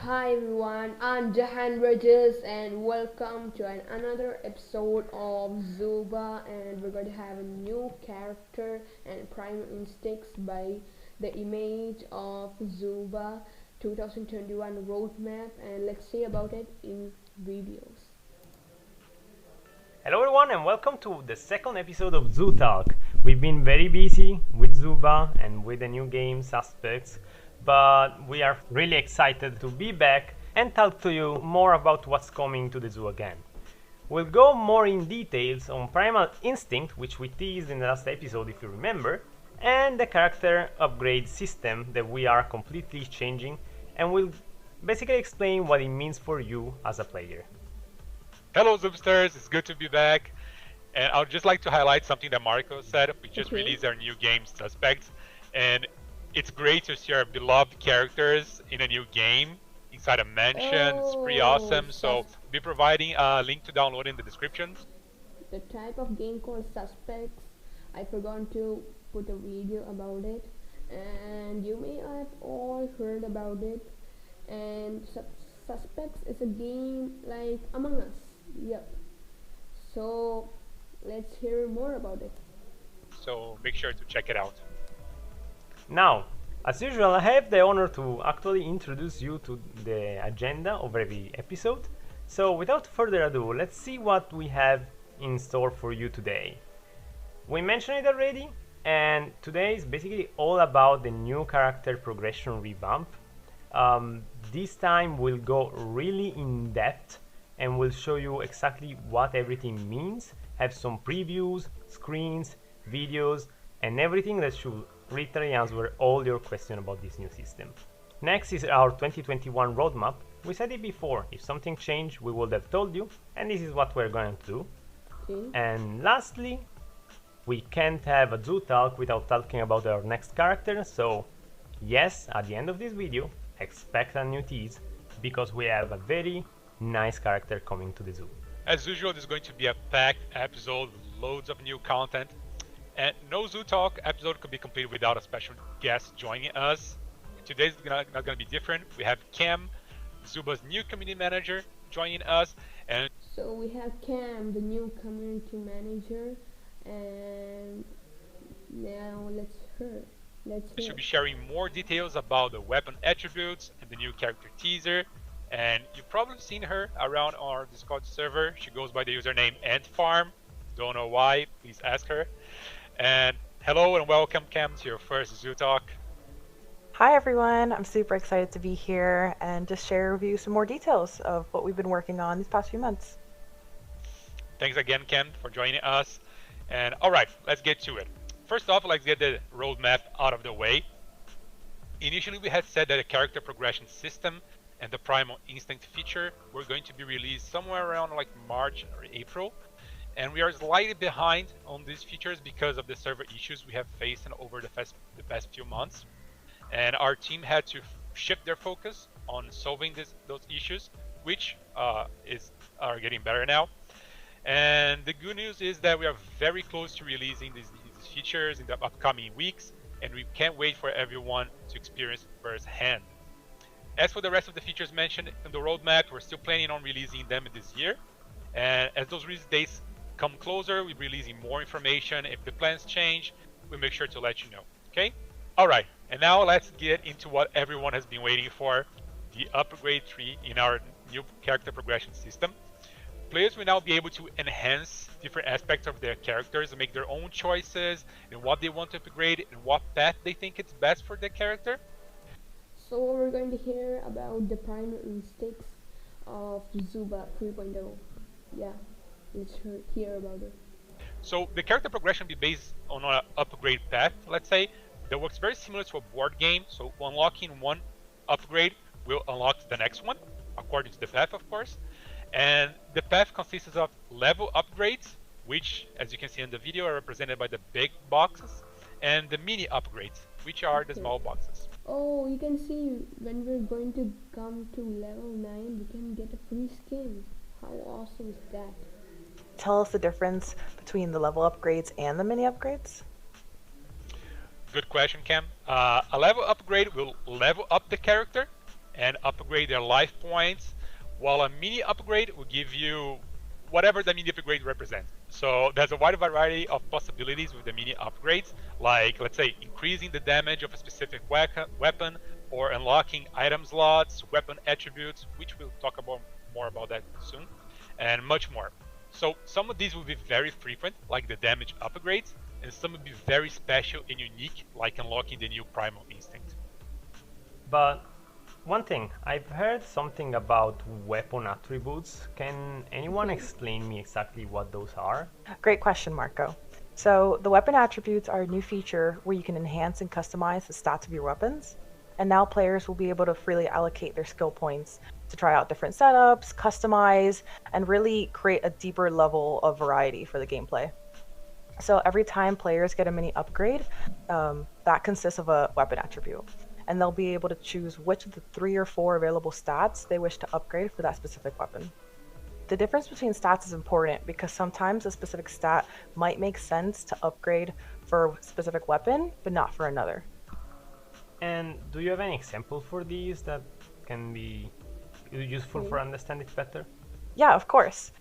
Hi everyone, I'm Jahan Regis and welcome to another episode of Zuba, and we're going to have a new character and Primal Instincts by the image of Zuba 2021 roadmap, and let's see about it in videos. Hello everyone and welcome to the second episode of Zoo Talk. We've been very busy with Zuba and with the new game Suspects, but we are really excited to be back and talk to you more about what's coming to the zoo again. We'll go more in details on Primal Instinct, which we teased in the last episode if you remember, and the character upgrade system that we are completely changing, and we'll basically explain what it means for you as a player. Hello, Zoomsters. It's good to be back. And I would just like to highlight something that Marco said. We just Okay. released our new game, Suspects. And it's great to see our beloved characters in a new game inside a mansion. It's pretty awesome. So sus- we'll be providing a link to download in the description. the type of game called Suspects. I forgot to put a video about it, and you may have all heard about it. And Suspects is a game like Among Us. Yep. So let's hear more about it. So make sure to check it out. Now, as usual, I have the honor to actually introduce you to the agenda of every episode. So, without further ado, let's see what we have in store for you today. We mentioned it already, and today is basically all about the new character progression revamp. This time we'll go really in depth and we'll show you exactly what everything means, have some previews, screens, videos, and everything that should literally answer all your questions about this new system. Next is our 2021 roadmap. We said it before, if something changed we would have told you, and this is what we're going to do. Okay. And lastly, we can't have a zoo talk without talking about our next character, so yes, at the end of this video, expect a new tease, because we have a very nice character coming to the zoo. As usual, this is going to be a packed episode with loads of new content. And no Zoo Talk episode could be completed without a special guest joining us. Today's not going to be different. We have Cam, Zuba's new community manager, joining us. And So we have Cam, the new community manager, and now let's she'll hear. be sharing more details about the weapon attributes and the new character teaser. And you've probably seen her around our Discord server. She goes by the username AntFarm. Don't know why, please ask her. And hello and welcome, Cam, to your first Zoo Talk. Hi everyone, I'm super excited to be here and just share with you some more details of what we've been working on these past few months. Thanks again, Ken, for joining us. And all right, let's get to it. First off, let's get the roadmap out of the way. Initially, we had said that a character progression system and the Primal Instinct feature were going to be released somewhere around like March or April. And we are slightly behind on these features because of the server issues we have faced over the past few months. And our team had to shift their focus on solving those issues, which are getting better now. And the good news is that we are very close to releasing these features in the upcoming weeks, and we can't wait for everyone to experience firsthand. As for the rest of the features mentioned in the roadmap, we're still planning on releasing them this year. And as those release dates come closer, we're releasing more information. If the plans change, we'll make sure to let you know. Okay? All right. And now let's get into what everyone has been waiting for, the upgrade tree in our new character progression system. Players will now be able to enhance different aspects of their characters and make their own choices in what they want to upgrade and what path they think is best for their character. So we're going to hear about the primal instincts of Zuba 3.0. Yeah, let's hear about it. So the character progression will be based on an upgrade path, let's say, that works very similar to a board game. So unlocking one upgrade will unlock the next one, according to the path, of course. And the path consists of level upgrades, which, as you can see in the video, are represented by the big boxes, and the mini upgrades, which are the Okay. small boxes. Oh, you can see when we're going to come to level 9, we can get a free skin. How awesome is that? Tell us the difference between the level upgrades and the mini upgrades. Good question, Cam. A level upgrade will level up the character, and upgrade their life points, while a mini upgrade will give you whatever the mini upgrade represents. So there's a wide variety of possibilities with the mini upgrades, like let's say increasing the damage of a specific weapon, or unlocking item slots, weapon attributes, which we'll talk about more about that soon, and much more. So some of these will be very frequent, like the damage upgrades, and some will be very special and unique, like unlocking the new Primal Instinct. But one thing, I've heard something about weapon attributes. Can anyone explain me exactly what those are? Great question, Marco. So the weapon attributes are a new feature where you can enhance and customize the stats of your weapons. And now players will be able to freely allocate their skill points to try out different setups, customize, and really create a deeper level of variety for the gameplay. So every time players get a mini upgrade, that consists of a weapon attribute. And they'll be able to choose which of the 3 or 4 available stats they wish to upgrade for that specific weapon. The difference between stats is important because sometimes a specific stat might make sense to upgrade for a specific weapon, but not for another. And do you have any example for these that can be useful for understanding it better? Yeah, of course.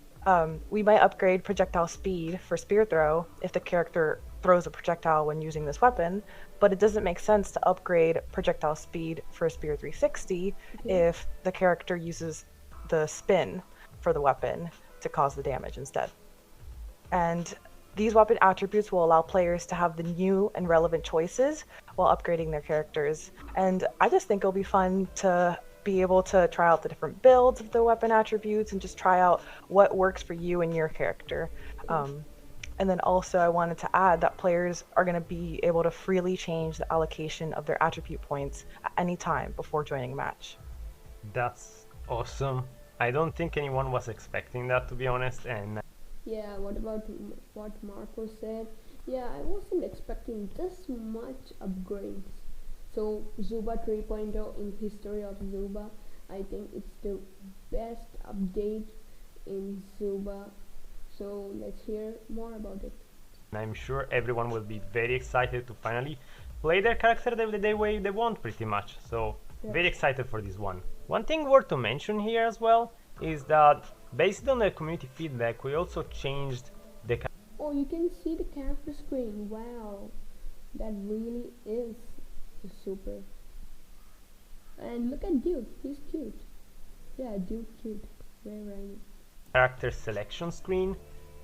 We might upgrade projectile speed for spear throw if the character throws a projectile when using this weapon, but it doesn't make sense to upgrade projectile speed for spear 360 if the character uses the spin for the weapon to cause the damage instead. And these weapon attributes will allow players to have the new and relevant choices while upgrading their characters. And I just think it'll be fun to be able to try out the different builds of the weapon attributes and just try out what works for you and your character. And then also I wanted to add that players are going to be able to freely change the allocation of their attribute points at any time before joining a match. That's awesome. I don't think anyone was expecting that, to be honest, and Yeah, what about what Marco said? Yeah, I wasn't expecting this much upgrades. So Zuba 3.0 in history of Zuba, I think it's the best update in Zuba. So let's hear more about it. I'm sure everyone will be very excited to finally play their character the way they want, pretty much. So very excited for this one. One thing worth to mention here as well is that based on the community feedback, we also changed the Oh, you can see the character screen. Wow, that really is super. And look at Duke, he's cute. Yeah, Duke cute. Very right. character selection screen.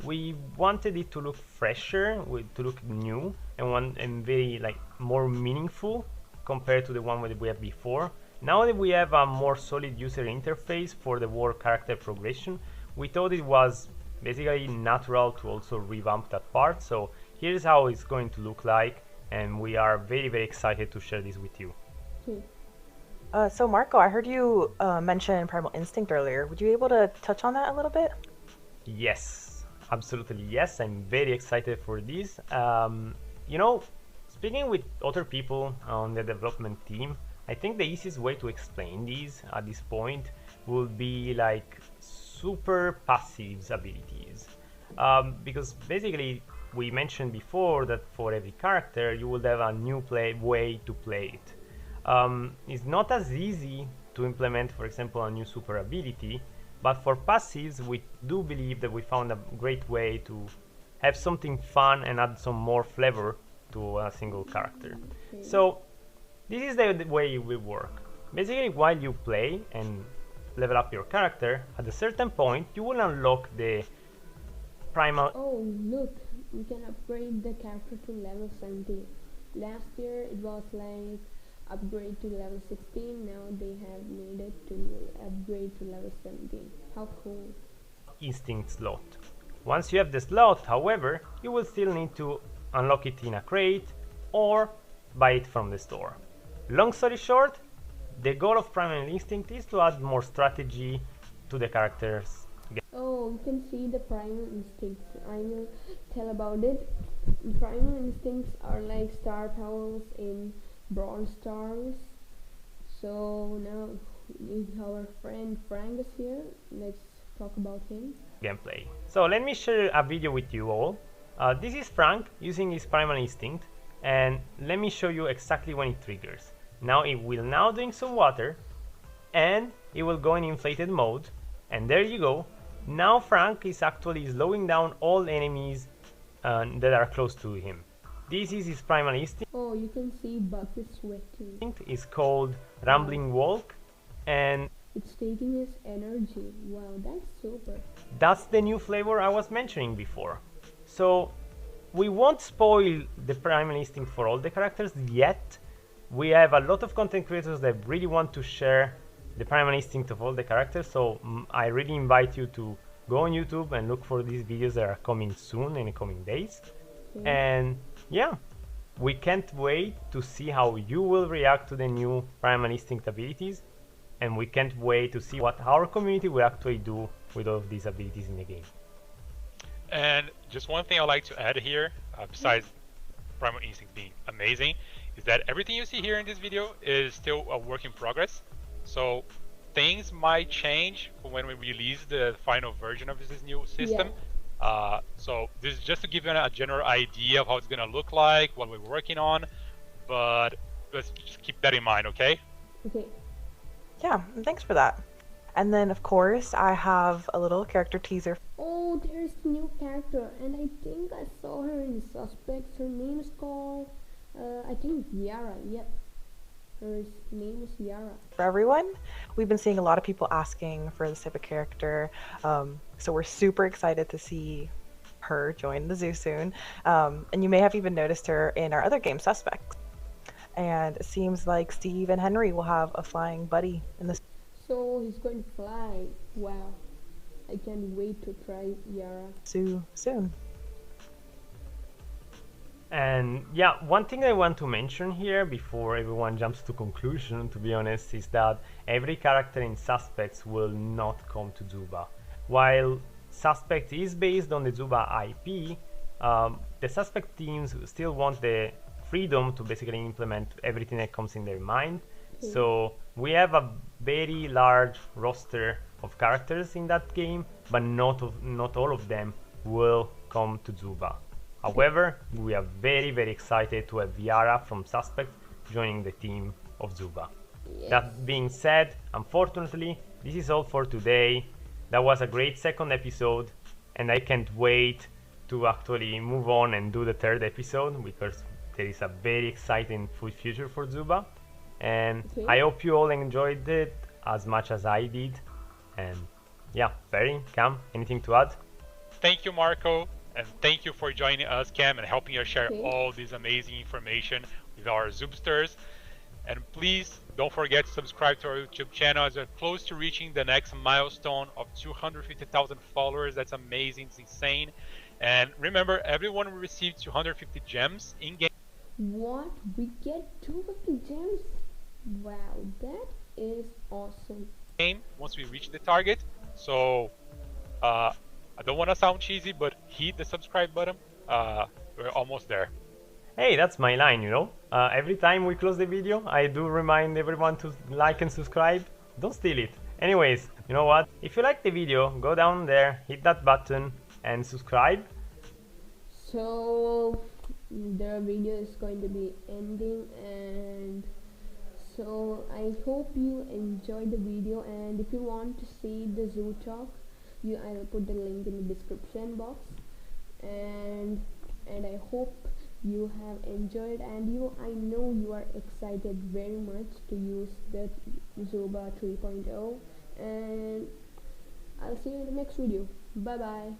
We wanted it to look fresher, to look new, and very more meaningful compared to the one that we had before. Now that we have a more solid user interface for the war character progression, we thought it was basically natural to also revamp that part. So here's how it's going to look like, and we are very, very excited to share this with you. So Marco, I heard you mention Primal Instinct earlier. Would you be able to touch on that a little bit? Yes, absolutely yes. I'm very excited for this. Speaking with other people on the development team, I think the easiest way to explain these at this point would be like super passives abilities. Because basically we mentioned before that for every character you would have a new way to play it. It's not as easy to implement, for example, a new super ability, but for passives we do believe that we found a great way to have something fun and add some more flavor to a single character. So this is the way it will work. Basically, while you play and level up your character, at a certain point you will unlock the primal. Oh, look, we can upgrade the character to level 17. Last year it was like upgrade to level 16. Now they have made it to upgrade to level 17. How cool. Instinct slot. Once you have the slot, however, you will still need to unlock it in a crate or buy it from the store. Long story short, the goal of Primal Instinct is to add more strategy to the characters. Oh, you can see the primal instincts. I will tell about it. Primal instincts are like star powers in Brawl Stars. So now our friend Frank is here. Let's talk about him. Gameplay. So let me share a video with you all. This is Frank using his Primal Instinct, and let me show you exactly when it triggers. Now it will now drink some water, and it will go in inflated mode, and there you go. Now Frank is actually slowing down all enemies that are close to him. This is his primal instinct. Oh, you can see Buck is sweating. It's called Rambling Walk, and It's taking his energy. Wow, that's super. that's the new flavor I was mentioning before. So we won't spoil the primal instinct for all the characters yet. We have a lot of content creators that really want to share the primal instinct of all the characters, so I really invite you to go on YouTube and look for these videos that are coming soon in the coming days. And yeah, we can't wait to see how you will react to the new primal instinct abilities, and we can't wait to see what our community will actually do with all of these abilities in the game. And just one thing I'd like to add here, besides Primal Instinct being amazing, is that everything you see here in this video is still a work in progress. So things might change when we release the final version of this new system. So this is just to give you a general idea of how it's going to look like, what we're working on, but let's just keep that in mind, okay? Okay. Yeah, and thanks for that. And then, of course, I have a little character teaser. Oh, there's a new character, and I think I saw her in Suspects. Her name is called, I think Yara. Yep. Her name is Yara. For everyone, we've been seeing a lot of people asking for this type of character, so we're super excited to see her join the zoo soon. And you may have even noticed her in our other game, Suspects. And it seems like Steve and Henry will have a flying buddy in this. So he's going to fly. Wow. I can't wait to try Yara. Zoo soon. And yeah, one thing I want to mention here before everyone jumps to conclusion, to be honest, is that every character in Suspects will not come to Zuba. While Suspect is based on the Zuba IP, the Suspect teams still want the freedom to basically implement everything that comes in their mind. So we have a very large roster of characters in that game, but not all of them will come to Zuba. However, we are very excited to have Yara from Suspect joining the team of Zuba. Yes. That being said, unfortunately, this is all for today. That was a great second episode, and I can't wait to actually move on and do the third episode, because there is a very exciting future for Zuba. And I hope you all enjoyed it as much as I did. And yeah, Perry, Cam, anything to add? Thank you, Marco, and thank you for joining us, Cam, and helping us share all this amazing information with our Zoobsters. And please don't forget to subscribe to our YouTube channel as we're close to reaching the next milestone of 250,000 followers. That's amazing, it's insane. And remember, everyone will receive 250 gems in game. What? We get 250 gems? Wow, that is awesome. Once we reach the target. So I don't want to sound cheesy, but hit the subscribe button. We're almost there. Hey, that's my line, you know. Every time we close the video, I do remind everyone to like and subscribe. Don't steal it. Anyways, you know what? If you like the video, go down there, hit that button and subscribe. So the video is going to be ending, and so I hope you enjoyed the video. And if you want to see the Zoo Talk, I'll put the link in the description box. And I hope you have enjoyed, and I know you are excited very much to use the Zuba 3.0. And I'll see you in the next video. Bye bye.